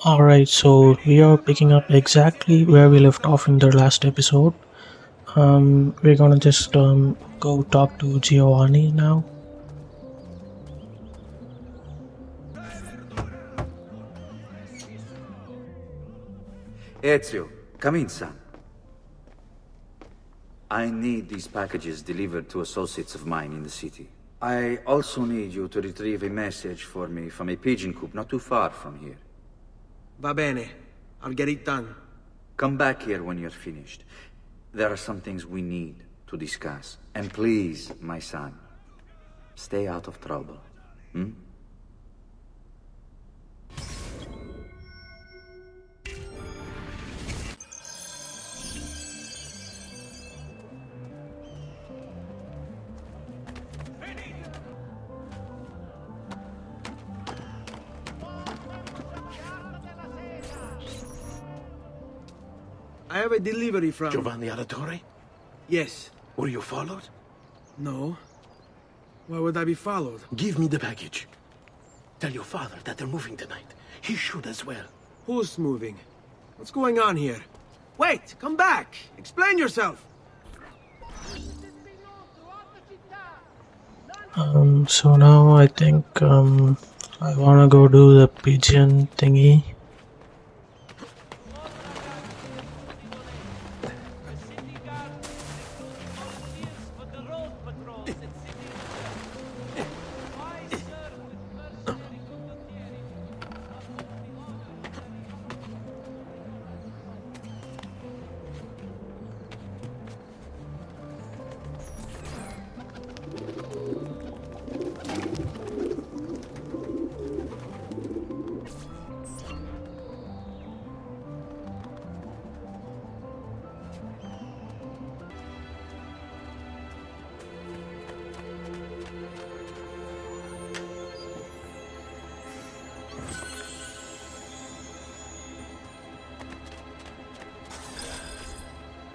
Alright, so we are picking up exactly where we left off in the last episode. We're gonna just go talk to Giovanni now. Ezio, come in, son. I need these packages delivered to associates of mine in the city. I also need you to retrieve a message for me from a pigeon coop not too far from here. Va bene. I'll get it done. Come back here when you're finished. There are some things we need to discuss. And please, my son, stay out of trouble. Hmm? I have a delivery from... Giovanni Aladore? Yes. Were you followed? No. Why would I be followed? Give me the package. Tell your father that they're moving tonight. He should as well. Who's moving? What's going on here? Wait! Come back! Explain yourself! So now I think I wanna go do the pigeon thingy.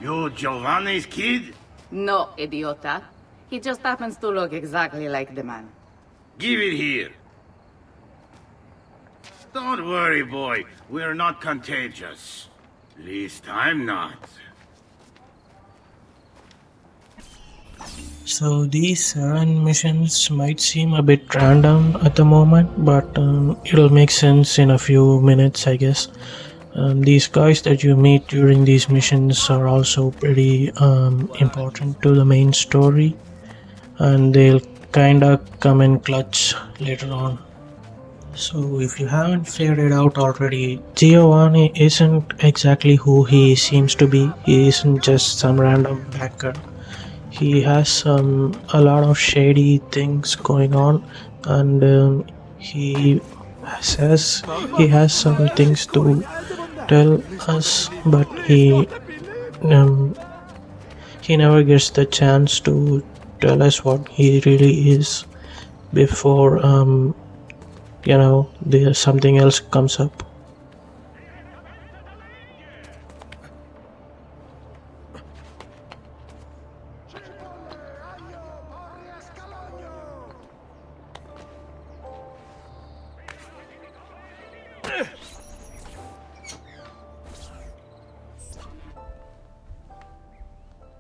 You Giovanni's kid? No, idiota. He just happens to look exactly like the man. Give it here. Don't worry, boy. We're not contagious. Least I'm not. So these 7 missions might seem a bit random at the moment, but it'll make sense in a few minutes, I guess. These guys that you meet during these missions are also pretty important to the main story, and they'll kinda come in clutch later on. So if you haven't figured it out already, Giovanni isn't exactly who he seems to be. He isn't just some random backer. He has a lot of shady things going on, and he says he has some things to tell us, but um, he never gets the chance to tell us what he really is before there's something else comes up.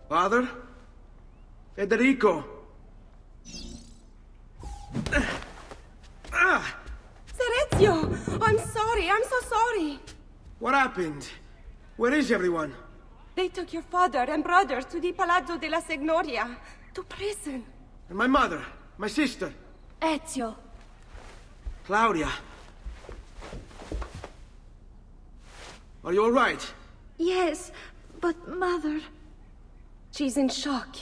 Father? Federico! Serezio! I'm sorry, I'm so sorry. What happened? Where is everyone? They took your father and brother to the Palazzo della Signoria, to prison. And my mother? My sister? Ezio. Claudia? Are you alright? Yes, but mother... She's in shock.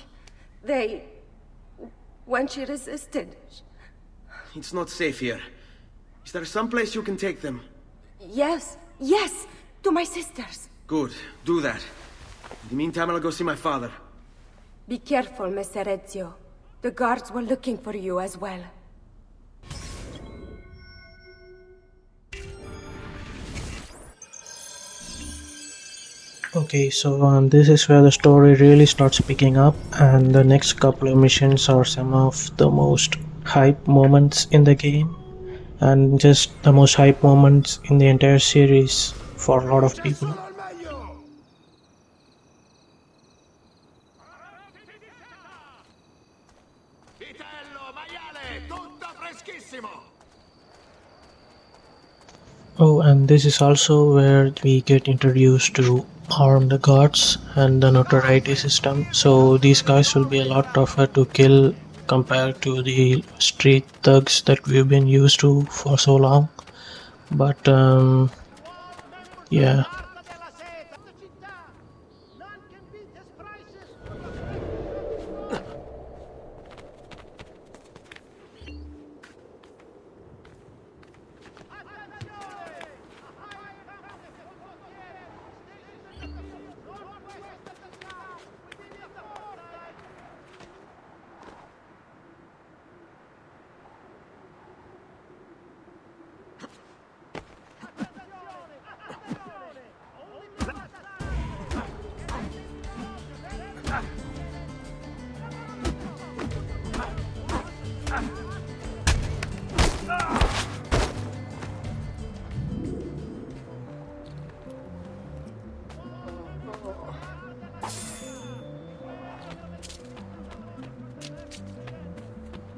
When she resisted... It's not safe here. Is there some place you can take them? Yes, to my sisters. Good, do that. In the meantime, I'll go see my father. Be careful, Messer Ezio. The guards were looking for you as well. Okay, so this is where the story really starts picking up, and the next couple of missions are some of the most hype moments in the game. and just the most hype moments in the entire series for a lot of people. Oh, and this is also where we get introduced to armed guards and the notoriety system. So these guys will be a lot tougher to kill compared to the street thugs that we've been used to for so long. But yeah.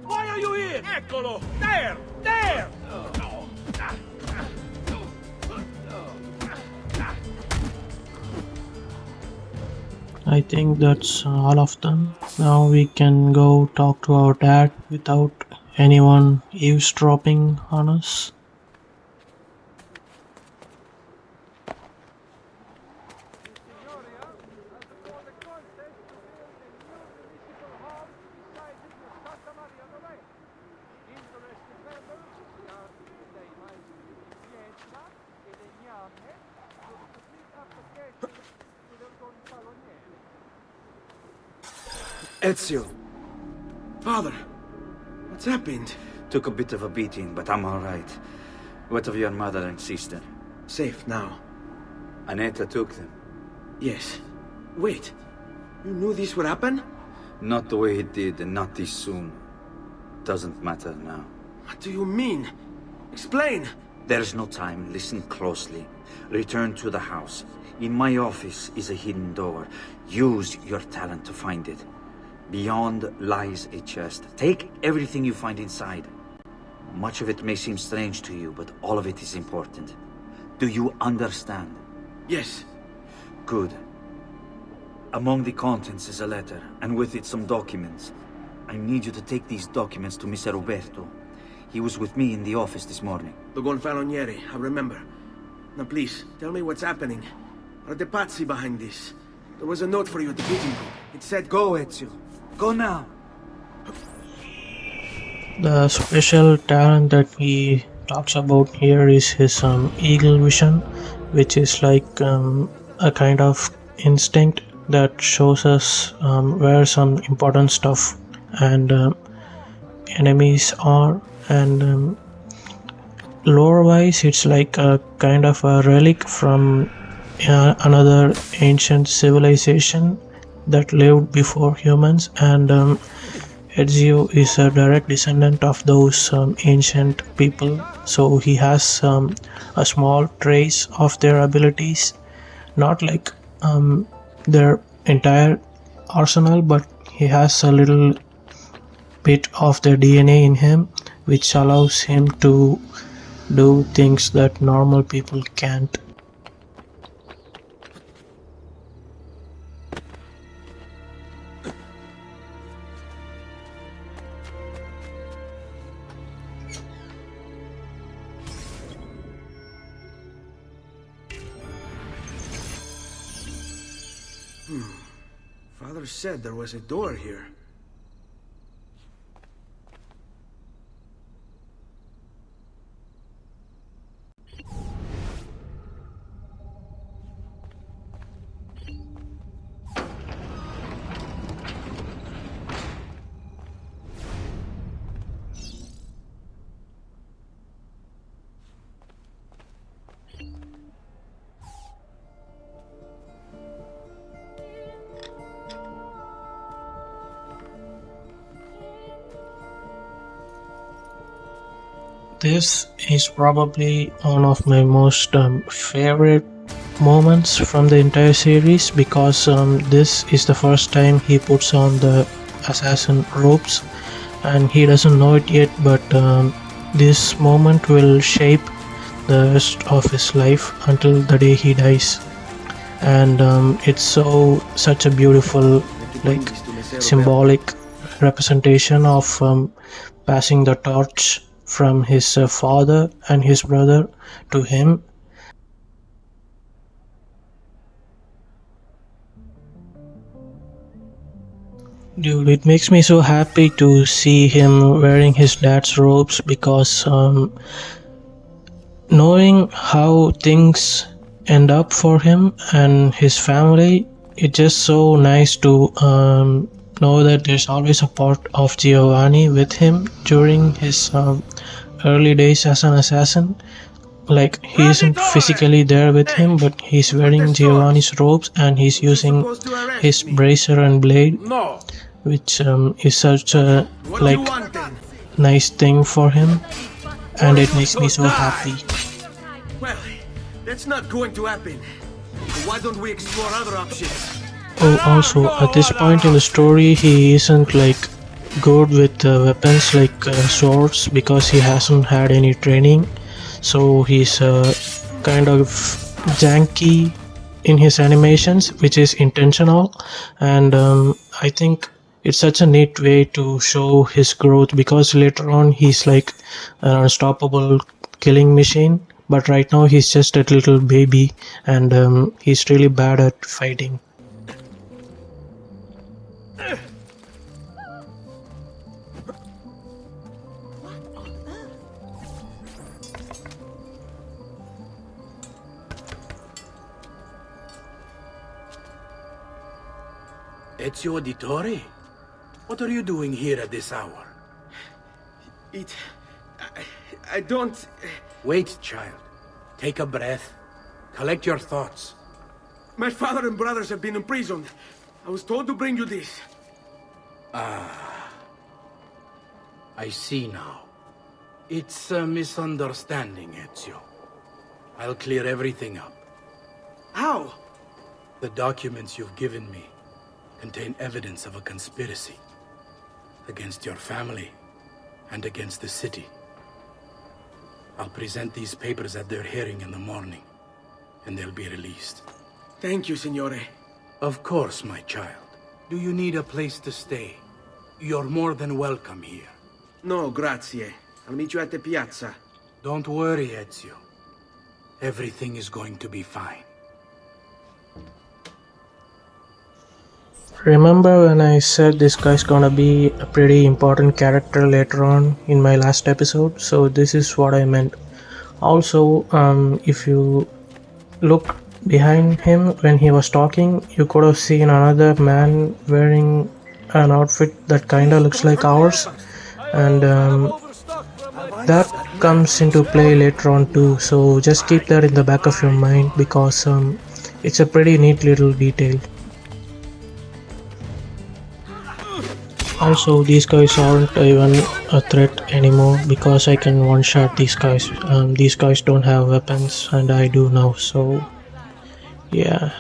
Why are you here? Eccolo! There! There! I think that's all of them. Now we can go talk to our dad without anyone eavesdropping on us. Ezio. Father, what's happened? Took a bit of a beating, but I'm all right. What of your mother and sister? Safe now. Annetta took them. Yes. Wait. You knew this would happen? Not the way it did, and not this soon. Doesn't matter now. What do you mean? Explain! There's no time. Listen closely. Return to the house. In my office is a hidden door. Use your talent to find it. Beyond lies a chest. Take everything you find inside. Much of it may seem strange to you, but all of it is important. Do you understand? Yes. Good. Among the contents is a letter, and with it some documents. I need you to take these documents to Mr. Roberto. He was with me in the office this morning. The Gonfaloniere, I remember. Now please, tell me what's happening. Are the Pazzi behind this? There was a note for you at the meeting room. It said, "Go, Ezio. Go now." The special talent that he talks about here is his eagle vision, which is like a kind of instinct that shows us where some important stuff and enemies are. And lore wise, it's like a kind of a relic from another ancient civilization that lived before humans, and Ezio is a direct descendant of those ancient people, so he has a small trace of their abilities, not like their entire arsenal, but he has a little bit of their DNA in him, which allows him to do things that normal people can't. Father said there was a door here. This is probably one of my most favorite moments from the entire series because this is the first time he puts on the assassin robes and he doesn't know it yet, but this moment will shape the rest of his life until the day he dies. And it's such a beautiful, like, symbolic representation of passing the torch from his father and his brother to him. Dude, it makes me so happy to see him wearing his dad's robes because knowing how things end up for him and his family, it's just so nice to know that there's always a part of Giovanni with him during his early days as an assassin. Like, he isn't physically there with him, but he's wearing Giovanni's robes and he's using his bracer and blade, which is such a nice thing for him, and it makes me so happy. Well, that's not going to happen. Why don't we explore other options? Oh, also, at this point in the story, he isn't like good with weapons like swords because he hasn't had any training. So he's kind of janky in his animations, which is intentional. And I think it's such a neat way to show his growth because later on he's like an unstoppable killing machine. But right now he's just a little baby and he's really bad at fighting. Ezio Auditore? What are you doing here at this hour? I don't... Wait, child. Take a breath. Collect your thoughts. My father and brothers have been imprisoned. I was told to bring you this. I see now. It's a misunderstanding, Ezio. I'll clear everything up. How? The documents you've given me contain evidence of a conspiracy against your family and against the city. I'll present these papers at their hearing in the morning, and they'll be released. Thank you, Signore. Of course, my child. Do you need a place to stay? You're more than welcome here. No, grazie. I'll meet you at the piazza. Don't worry, Ezio. Everything is going to be fine. Remember when I said this guy's gonna be a pretty important character later on in my last episode? So this is what I meant. Also, if you look behind him when he was talking, you could have seen another man wearing an outfit that kinda looks like ours, and that comes into play later on too. So just keep that in the back of your mind because it's a pretty neat little detail. Also, these guys aren't even a threat anymore because I can one-shot these guys. These guys don't have weapons and I do now, so yeah.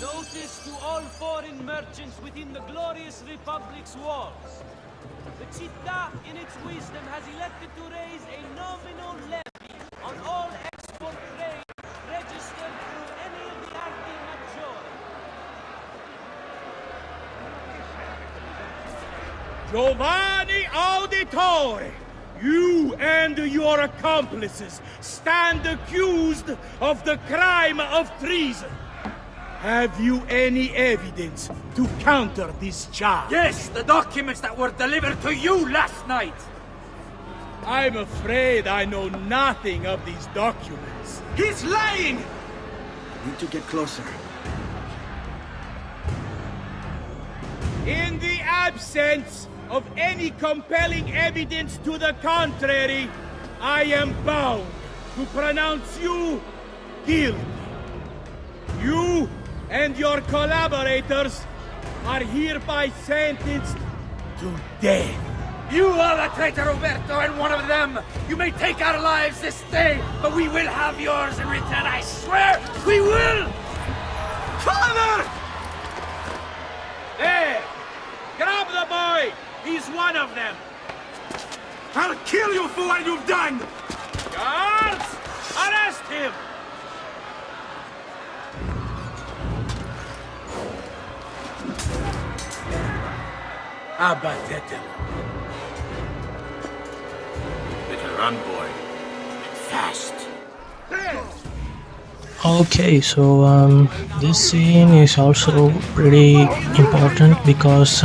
Notice to all foreign merchants within the glorious Republic's walls. The Città, in its wisdom, has elected to raise a nominal levy on all export trade registered through any of the Arti Maggiori. Giovanni Auditore, you and your accomplices stand accused of the crime of treason. Have you any evidence to counter this charge? Yes, the documents that were delivered to you last night. I'm afraid I know nothing of these documents. He's lying! Need to get closer. In the absence of any compelling evidence to the contrary, I am bound to pronounce you guilty. You and your collaborators are hereby sentenced to death. You are the traitor, Roberto, and one of them! You may take our lives this day, but we will have yours in return, I swear! We will! Father! There! Grab the boy! He's one of them! I'll kill you for what you've done! Guards! Arrest him! Abatetelo. Better run, boy. And fast. Okay, so this scene is also pretty important because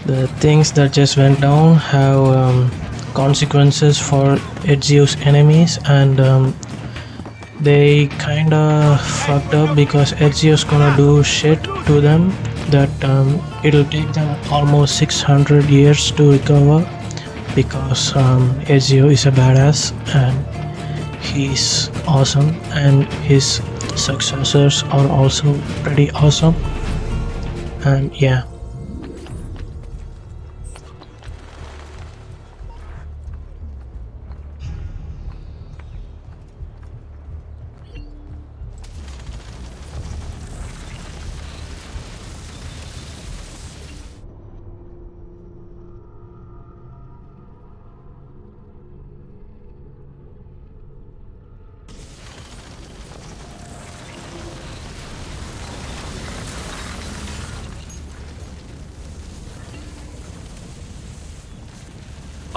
the things that just went down have consequences for Ezio's enemies, and they kinda fucked up because Ezio's gonna do shit to them that it'll take them almost 600 years to recover, because Ezio is a badass and he's awesome, and his successors are also pretty awesome. And yeah.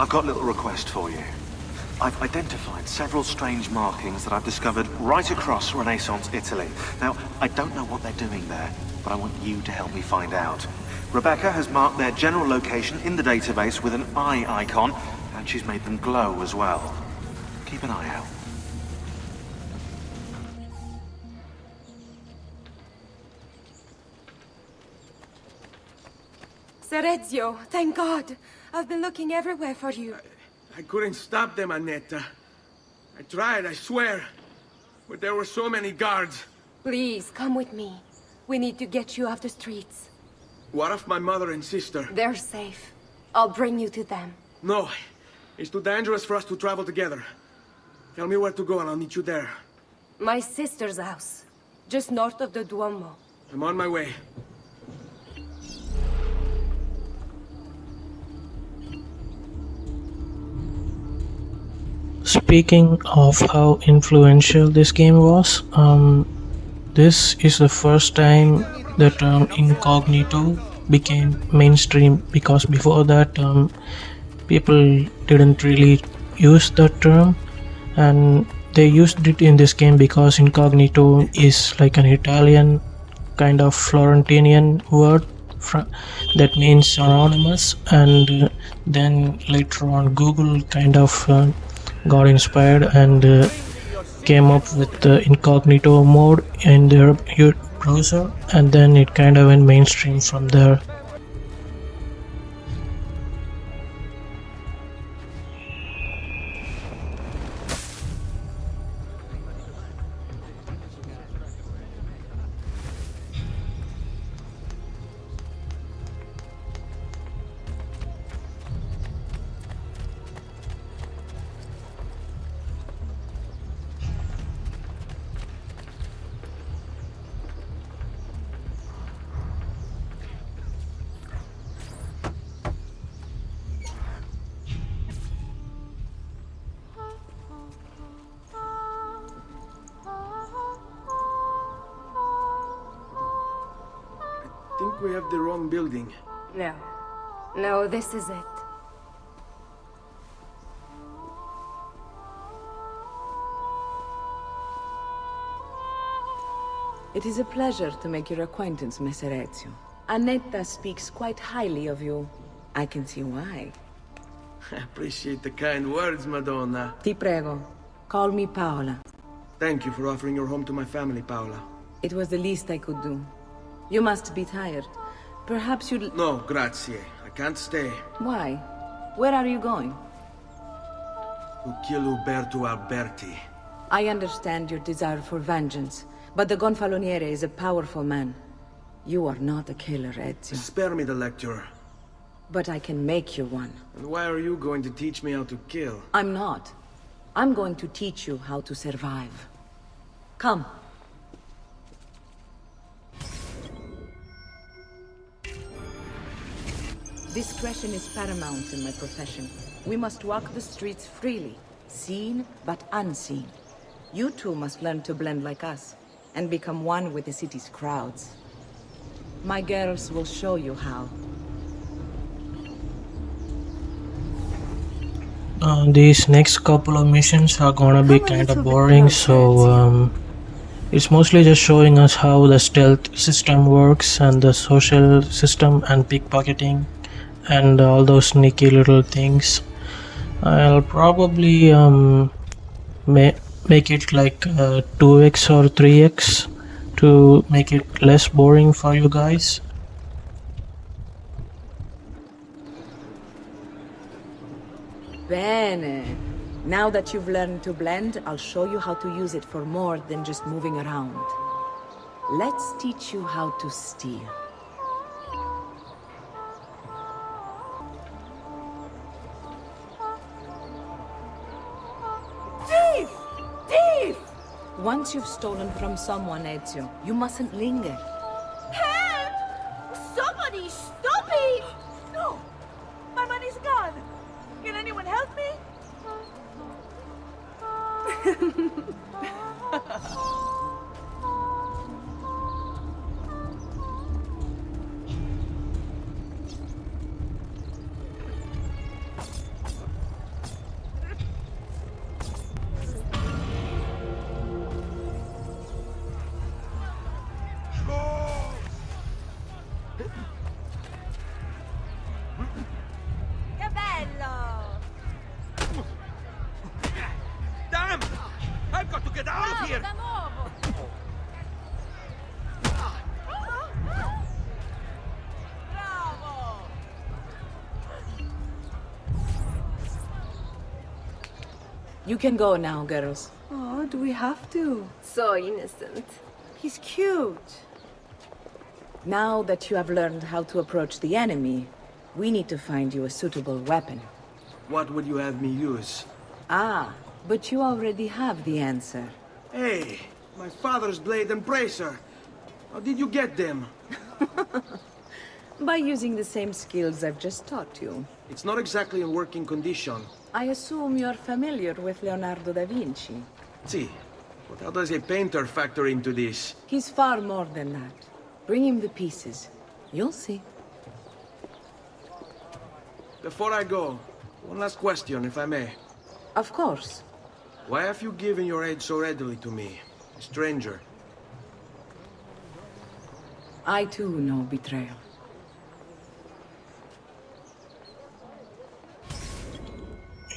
I've got a little request for you. I've identified several strange markings that I've discovered right across Renaissance Italy. Now, I don't know what they're doing there, but I want you to help me find out. Rebecca has marked their general location in the database with an eye icon, and she's made them glow as well. Keep an eye out. Ser Ezio, thank God. I've been looking everywhere for you. I couldn't stop them, Annetta. I tried, I swear. But there were so many guards. Please, come with me. We need to get you off the streets. What of my mother and sister? They're safe. I'll bring you to them. No. It's too dangerous for us to travel together. Tell me where to go and I'll meet you there. My sister's house. Just north of the Duomo. I'm on my way. Speaking of how influential this game was, this is the first time the term incognito became mainstream, because before that people didn't really use that term, and they used it in this game because incognito is like an Italian kind of Florentinian word that means anonymous, and then later on Google kind of got inspired and came up with the incognito mode in their browser, and then it kind of went mainstream from there. I think we have the wrong building. No. No, this is it. It is a pleasure to make your acquaintance, Messer Ezio. Annetta speaks quite highly of you. I can see why. I appreciate the kind words, Madonna. Ti prego. Call me Paola. Thank you for offering your home to my family, Paola. It was the least I could do. You must be tired. Perhaps you'd... No, grazie. I can't stay. Why? Where are you going? To kill Uberto Alberti. I understand your desire for vengeance, but the Gonfaloniere is a powerful man. You are not a killer, Ezio. Spare me the lecture. But I can make you one. And why are you going to teach me how to kill? I'm not. I'm going to teach you how to survive. Come. Discretion is paramount in my profession. We must walk the streets freely, seen but unseen. You too must learn to blend like us, and become one with the city's crowds. My girls will show you how. These next couple of missions are gonna be kind of boring, so it's mostly just showing us how the stealth system works and the social system and pickpocketing and all those sneaky little things. I'll probably make it like 2x or 3x to make it less boring for you guys. Bene. Now that you've learned to blend, I'll show you how to use it for more than just moving around. Let's teach you how to steal. Thief! Thief! Once you've stolen from someone, Ezio, you mustn't linger. Help! Somebody stop it! No! My money's gone! Can anyone help me? Che bello! Damn! I've got to get out of here! Da nuovo! Bravo! You can go now, girls. Oh, do we have to? So innocent. He's cute. Now that you have learned how to approach the enemy, we need to find you a suitable weapon. What would you have me use? Ah, but you already have the answer. Hey, my father's blade and bracer. How did you get them? By using the same skills I've just taught you. It's not exactly in working condition. I assume you're familiar with Leonardo da Vinci. See, but how does a painter factor into this? He's far more than that. Bring him the pieces. You'll see. Before I go, one last question, if I may. Of course. Why have you given your aid so readily to me, a stranger? I too know betrayal.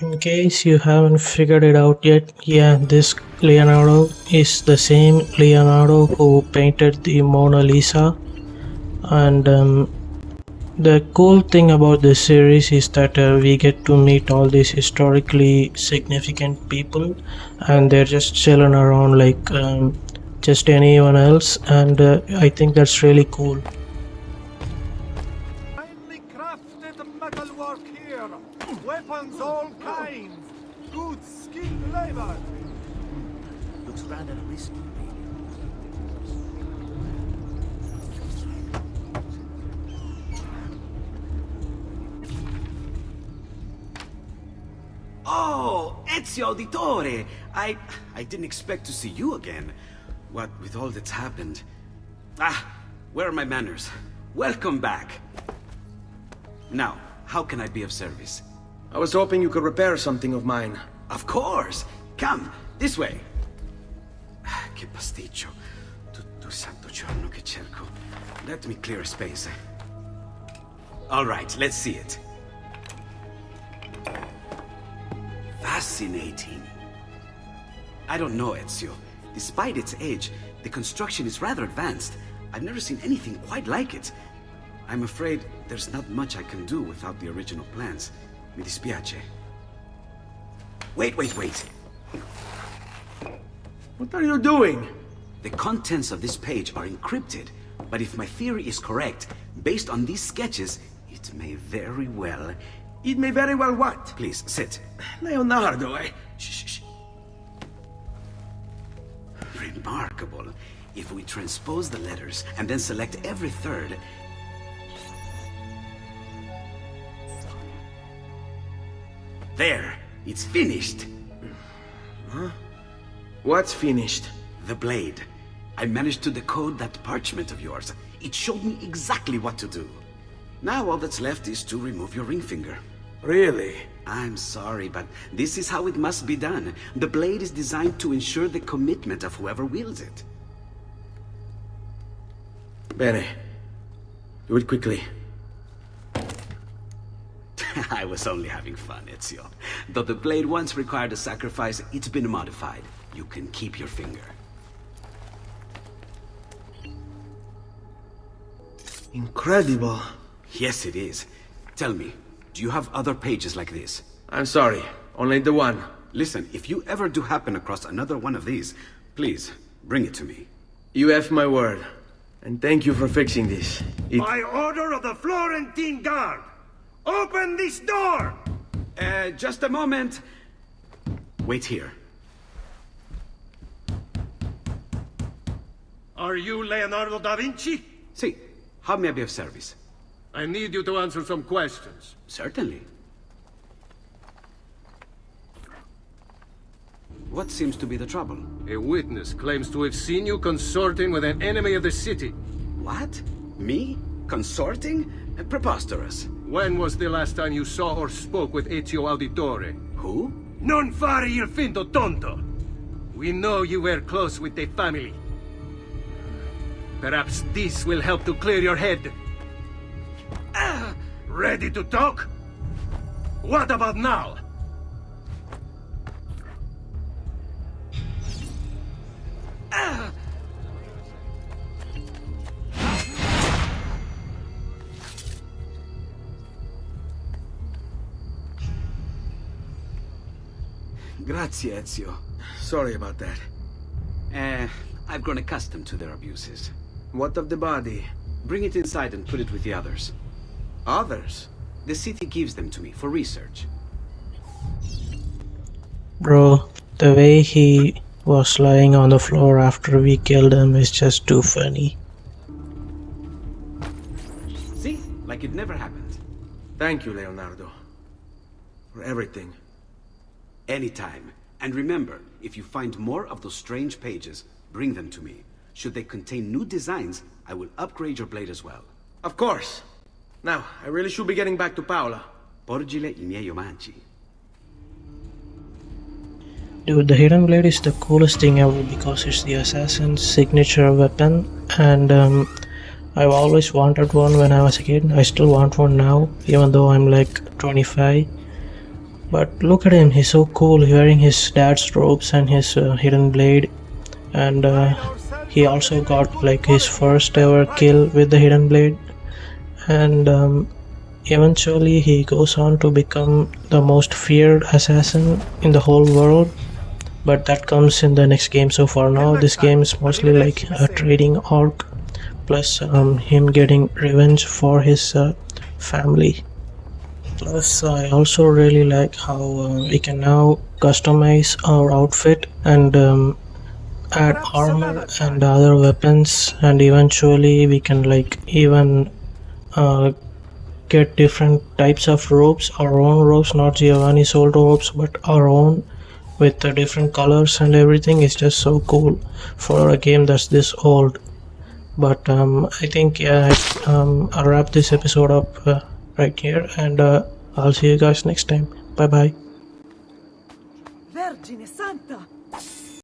In case you haven't figured it out yet, yeah, this Leonardo is the same Leonardo who painted the Mona Lisa. And the cool thing about this series is that we get to meet all these historically significant people, and they're just chilling around like just anyone else, and I think that's really cool. Finely crafted metalwork here. Weapons all kinds. Good skilled labor. Looks rather risky. Oh, Ezio Auditore! I didn't expect to see you again. What with all that's happened. Ah, where are my manners? Welcome back. Now, how can I be of service? I was hoping you could repair something of mine. Of course! Come, this way! Che pasticcio. Tutto il santo giorno che cerco. Let me clear a space. All right, let's see it. fascinating. I don't know, Ezio. Despite its age, the construction is rather advanced. I've never seen anything quite like it. I'm afraid there's not much I can do without the original plans. Mi dispiace. Wait. What are you doing? The contents of this page are encrypted, but if my theory is correct, based on these sketches, it may very well... It may very well what? Please, sit. Leonardo, Shh. Remarkable. If we transpose the letters and then select every third... There! It's finished! Huh? What's finished? The blade. I managed to decode that parchment of yours. It showed me exactly what to do. Now all that's left is to remove your ring finger. Really? I'm sorry, but this is how it must be done. The blade is designed to ensure the commitment of whoever wields it. Bene. Do it quickly. I was only having fun, Ezio. Though the blade once required a sacrifice, it's been modified. You can keep your finger. Incredible. Yes, it is. Tell me, do you have other pages like this? I'm sorry, only the one. Listen, if you ever do happen across another one of these, please, bring it to me. You have my word. And thank you for fixing this. By order of the Florentine Guard! Open this door! Just a moment. Wait here. Are you Leonardo da Vinci? See, how may I be of service? I need you to answer some questions. Certainly. What seems to be the trouble? A witness claims to have seen you consorting with an enemy of the city. What? Me? Consorting? Preposterous. When was the last time you saw or spoke with Ezio Auditore? Who? Non fare il finto tonto! We know you were close with the family. Perhaps this will help to clear your head. Ready to talk? What about now? Grazie, Ezio. Sorry about that. I've grown accustomed to their abuses. What of the body? Bring it inside and put it with the others. Others? The city gives them to me for research. Bro, the way he was lying on the floor after we killed him is just too funny. See? Like it never happened. Thank you, Leonardo. For everything. Anytime. And remember, if you find more of those strange pages, bring them to me. Should they contain new designs, I will upgrade your blade as well. Of course. Now, I really should be getting back to Paola. Porgile I miei omaggi. Dude, the Hidden Blade is the coolest thing ever because it's the assassin's signature weapon, and I've always wanted one when I was a kid. I still want one now, even though I'm like 25. But look at him, he's so cool, wearing his dad's robes and his hidden blade. And he also got like his first ever kill with the hidden blade. And eventually he goes on to become the most feared assassin in the whole world. But that comes in the next game. So for now, this game is mostly like a trading arc, plus him getting revenge for his family. Plus I also really like how we can now customize our outfit and add armor and other weapons, and eventually we can like even get different types of robes, our own robes, not Giovanni's old robes but our own, with the different colors and everything. Is just so cool for a game that's this old. But I think I'll wrap this episode up right here, and I'll see you guys next time. Bye bye.